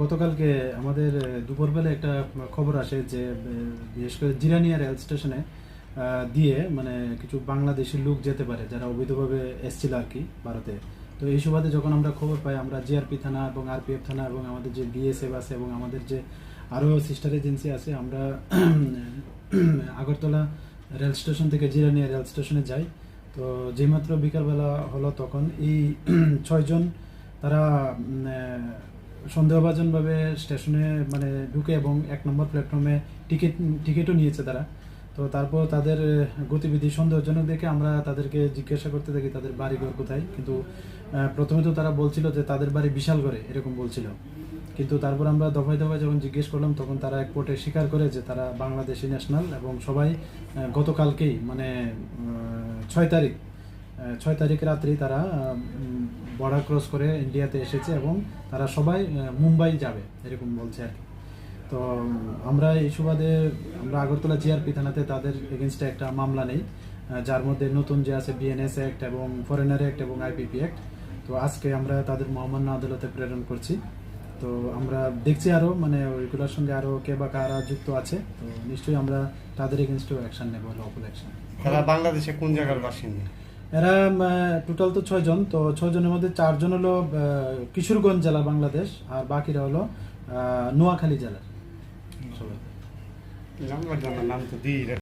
গতকালকে আমাদের দুপুরবেলা একটা খবর আসে যে বিশেষ করে জিরানিয়া রেল স্টেশনে দিয়ে মানে কিছু বাংলাদেশি লোক যেতে পারে যারা অবৈধভাবে এসেছিল আর কি ভারতে। তো এই সুবাদে যখন আমরা খবর পাই, আমরা জিআরপি থানা এবং আরপিএফ থানা এবং আমাদের যে বিএসএফ আছে এবং আমাদের যে আরও সিস্টার এজেন্সি আছে, আমরা আগরতলা রেল স্টেশন থেকে জিরানিয়া রেল স্টেশনে যাই। তো যেইমাত্র বিকালবেলা হলো তখন এই 6 জন তারা সন্দেহভাজনভাবে স্টেশনে মানে ঢুকে এবং 1 নম্বর প্ল্যাটফর্মে টিকিটও নিয়েছে তারা। তো তারপর তাদের গতিবিধি সন্দেহজনক দেখে আমরা তাদেরকে জিজ্ঞাসা করতে থাকি তাদের বাড়িঘর কোথায়। কিন্তু প্রথমে তো তারা বলছিল যে তাদের বাড়ি বিশালগড়ে, এরকম বলছিল। কিন্তু তারপর আমরা দফায় দফায় যখন জিজ্ঞেস করলাম তখন তারা এক কোর্টে স্বীকার করে যে তারা বাংলাদেশি ন্যাশনাল এবং সবাই গতকালকেই মানে 6 তারিখ রাত্রি তারা বর্ডার ক্রস করে ইন্ডিয়াতে এসেছে এবং তারা সবাই মুম্বাই যাবে, এরকম বলছে আর কি। তো আমরা এই সুবাদে আমরা আগরতলা জিআরপি থানাতে তাদের এগেনস্টে একটা মামলা নেই, যার মধ্যে নতুন যে আছে বিএনএস অ্যাক্ট এবং ফরেনার অ্যাক্ট এবং আইপিপি অ্যাক্ট। তো আজকে আমরা তাদের মহামান্য আদালতে প্রেরণ করছি। তো আমরা দেখছি আরও মানে ওইগুলোর সঙ্গে আরও কে বা কারা যুক্ত আছে, তো নিশ্চয়ই আমরা তাদের এগেনস্টেও অ্যাকশন নেব, লফুল অ্যাকশন। তারা বাংলাদেশে কোন জায়গার বাসিন্দা? এরা টোটাল তো 6 জন। তো 6 জনের মধ্যে 4 জন হলো কিশোরগঞ্জ জেলা বাংলাদেশ, আর বাকিরা হলো নোয়াখালী জেলার সবাই। নাম তো দিই